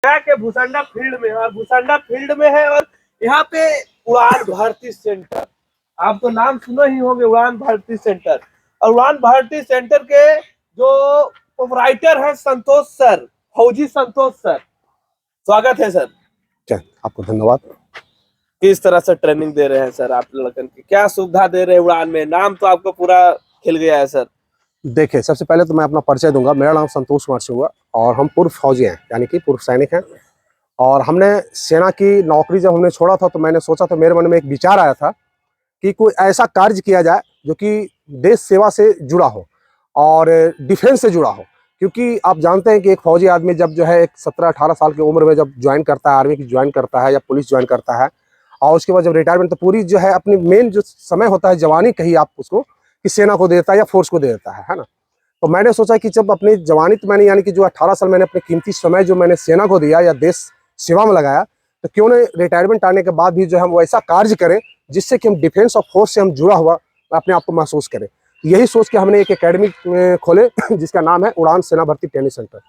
के भूसंडा फील्ड में है और भूसंडा फील्ड में है और यहाँ पे उड़ान भारती सेंटर, आप तो नाम सुने ही होंगे उड़ान भारती सेंटर। और उड़ान भारती सेंटर के जो प्रोपराइटर है संतोष सर, फौजी संतोष सर, स्वागत है सर। क्या आपको धन्यवाद। किस तरह से ट्रेनिंग दे रहे हैं सर आप लड़कन की, क्या सुविधा दे रहे हैं उड़ान में? नाम तो आपको पूरा खिल गया है सर। देखिए, सबसे पहले तो मैं अपना परिचय दूंगा। मेरा नाम संतोष कुमार सिंह हुआ और हम पूर्व फौजी हैं, यानी कि पूर्व सैनिक हैं। और हमने सेना की नौकरी जब हमने छोड़ा था तो मैंने सोचा था, मेरे मन में एक विचार आया था कि कोई ऐसा कार्य किया जाए जो कि देश सेवा से जुड़ा हो और डिफेंस से जुड़ा हो। क्योंकि आप जानते हैं कि एक फौजी आदमी जब जो है एक 17-18 साल की उम्र में जब ज्वाइन करता है, आर्मी की ज्वाइन करता है या पुलिस ज्वाइन करता है, और उसके बाद जब रिटायरमेंट, तो पूरी जो है अपनी मेन जो समय होता है जवानी, कही आप उसको, कि सेना को दे देता है या फोर्स को दे देता है ना। तो मैंने सोचा कि जब अपनी जवानी, तो मैंने यानी कि जो 18 साल मैंने अपने कीमती समय जो मैंने सेना को दिया या देश सेवा में लगाया, तो क्यों नहीं रिटायरमेंट आने के बाद भी जो हम वो ऐसा कार्य करें जिससे कि हम डिफेंस और फोर्स से हम जुड़ा हुआ अपने आप को महसूस करें। यही सोच के हमने एक एकेडमी खोले जिसका नाम है उड़ान सेना भर्ती ट्रेनिंग सेंटर।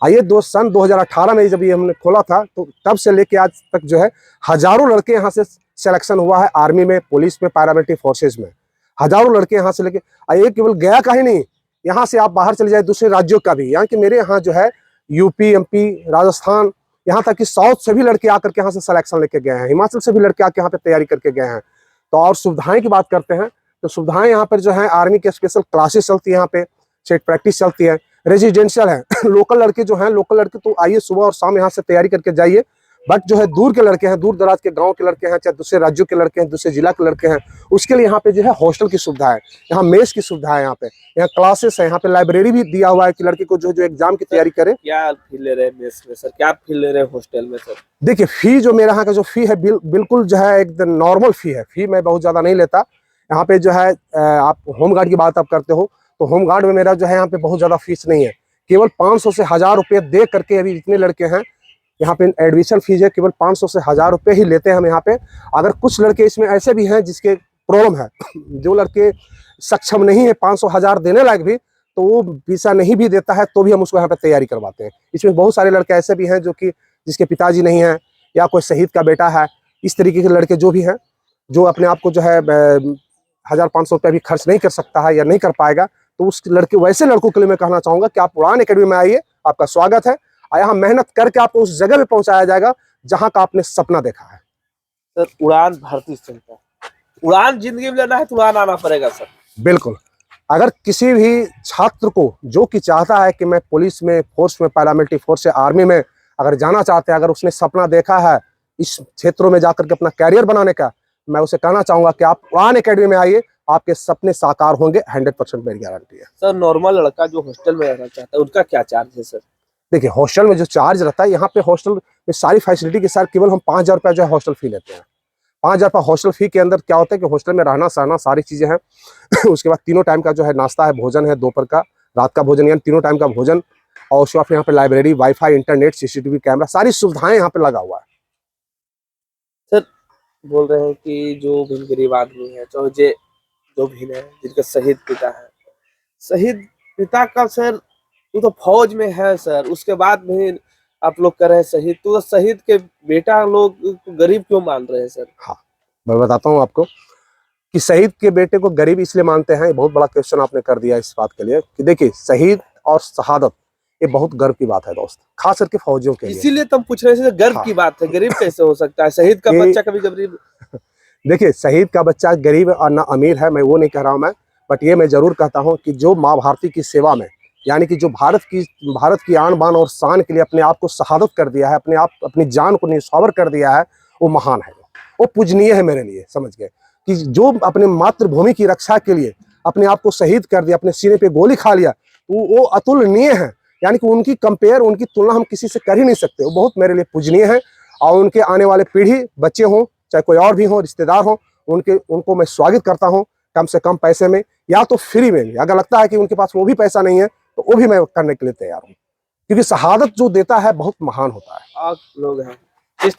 आइए सन 2018 में जब ये हमने खोला था, तो तब से लेके आज तक जो है हजारों लड़के यहाँ से सिलेक्शन हुआ है, आर्मी में, पुलिस में, पैरामिलिट्री फोर्सेज में। हजारों लड़के यहाँ से लेके, ये केवल गया का ही नहीं, यहाँ से आप बाहर चले जाए दूसरे राज्यों का भी, यहाँ के मेरे यहाँ जो है यूपी, एमपी, राजस्थान, यहाँ तक कि साउथ से भी लड़के आकर के यहाँ से सिलेक्शन लेके गए हैं, हिमाचल से भी लड़के आके यहाँ पे तैयारी करके गए हैं। तो और सुविधाएं की बात करते हैं तो सुविधाएं यहाँ पर जो है, आर्मी के स्पेशल क्लासेस चलती है यहाँ पे, सेट प्रैक्टिस चलती है, रेजिडेंशियल है। लोकल लड़के जो हैं, लोकल लड़के तो आइए सुबह और शाम यहाँ से तैयारी करके जाइए। बट जो है दूर के लड़के हैं, दूर दराज के गांव के लड़के हैं, चाहे दूसरे राज्यों के लड़के हैं, दूसरे जिला के लड़के हैं, उसके लिए यहाँ पे जो है हॉस्टल की सुविधा है, यहाँ मेस की सुविधा है, यहाँ क्लासेस है, यहाँ पे लाइब्रेरी भी दिया हुआ है कि लड़के को जो एग्जाम की तैयारी करे। क्या फील ले रहे हैं मेस में सर, क्या फील ले रहे हैं हॉस्टल में सर? देखिए, फी जो मेरे यहाँ का जो फी है बिल्कुल जो है एकदम नॉर्मल फी है। फी मैं बहुत ज्यादा नहीं लेता यहाँ पे। जो है आप होमगार्ड की बात आप करते हो, तो होमगार्ड में मेरा जो है यहाँ पे बहुत ज्यादा फीस नहीं है। केवल 500 से 1000 रुपये दे करके अभी जितने लड़के हैं यहाँ पे एडमिशन फीस है, केवल 500 से 1000 रुपये ही लेते हैं हम यहाँ पे। अगर कुछ लड़के इसमें ऐसे भी हैं जिसके प्रॉब्लम है, जो लड़के सक्षम नहीं है 500-1000 देने लायक भी, तो वो वीसा नहीं भी देता है तो भी हम उसको यहाँ पे तैयारी करवाते हैं। इसमें बहुत सारे लड़के ऐसे भी हैं जो कि जिसके पिताजी नहीं है या कोई शहीद का बेटा है, इस तरीके के लड़के जो भी हैं, जो अपने आप को जो है 1500 रुपये भी खर्च नहीं कर सकता है या नहीं कर पाएगा, तो उस लड़के, वैसे लड़कों के लिए मैं कहना चाहूँगा कि आप उड़ान एकेडमी में आइए, आपका स्वागत है। यहाँ मेहनत करके आपको उस जगह पे पहुंचाया जाएगा जहां का आपने सपना देखा है। सर, उड़ान भारती सेंटर, उड़ान जिंदगी में लेना है तो उड़ान आना पड़ेगा सर। बिल्कुल। अगर किसी भी छात्र को जो कि चाहता है कि मैं पुलिस में, फोर्स में, पैरामिलिट्री फोर्स से, आर्मी में अगर जाना चाहते हैं, अगर उसने सपना देखा है इस क्षेत्रों में जाकर के अपना कैरियर बनाने का, मैं उसे कहना चाहूंगा कि आप उड़ान एकेडमी में आइए, आपके सपने साकार होंगे, 100% मेरी गारंटी है। सर, नॉर्मल लड़का जो हॉस्टल में रहना चाहता है उनका क्या चार्ज है सर? देखिए, हॉस्टल में जो चार्ज रहता है, यहाँ पे हॉस्टल में सारी फैसिलिटी के साथ केवल हम 5000 रुपया जो है हॉस्टल फी लेते हैं। 5000 रुपया हॉस्टल फी के अंदर क्या होता है कि हॉस्टल में रहना सहना सारी चीजें हैं। उसके बाद तीनों टाइम का जो है नाश्ता है, भोजन है, दोपहर का, रात का भोजन, यानी तीनों टाइम का भोजन, और उसके बाद यहाँ पे library, wifi, internet, CCTV camera, सारी सुविधाएं यहाँ पे लगा हुआ है। सर, बोल रहे हैं कि जो भी गरीब आदमी है, चाहे जो भी है जिनका शहीद पिता है, शहीद पिता का सर, वो तो फौज में है सर, उसके बाद भी आप लोग कर रहे हैं शहीद, तो शहीद के बेटा लोग गरीब क्यों मान रहे हैं सर? हाँ, मैं बताता हूँ आपको कि शहीद के बेटे को गरीब इसलिए मानते हैं। ये बहुत बड़ा क्वेश्चन आपने कर दिया इस बात के लिए कि देखिए, शहीद और शहादत ये बहुत गर्व की बात है दोस्त, खास करके फौजियों के लिए। इसीलिए तो हम पूछ रहे हैं, गर्व की बात है, गरीब कैसे हो सकता है? शहीद का बच्चा कभी गरीब? देखिए, शहीद का बच्चा गरीब और ना अमीर है, मैं वो नहीं कह रहा हूँ मैं, बट ये मैं जरूर कहता हूँ कि जो माँ भारती की सेवा में, यानी कि जो भारत की आन बान और शान के लिए अपने आप को शहादत कर दिया है, अपनी जान को निछावर कर दिया है, वो महान है, वो पूजनीय है मेरे लिए। समझ गए कि जो अपने मातृभूमि की रक्षा के लिए अपने आप को शहीद कर दिया, अपने सीने पे गोली खा लिया, वो अतुलनीय है। यानी कि उनकी कंपेयर, उनकी तुलना हम किसी से कर ही नहीं सकते। वो बहुत मेरे लिए पूजनीय है। और उनके आने वाले पीढ़ी, बच्चे हों चाहे कोई और भी हो, रिश्तेदार हो, उनको मैं स्वागत करता हूँ, कम से कम पैसे में या तो फ्री में भी। अगर लगता है कि उनके पास वो भी पैसा नहीं है तो वो भी मैं करने के लिए तैयार हूँ, क्योंकि शहादत जो देता है बहुत महान होता है। आप लोग हैं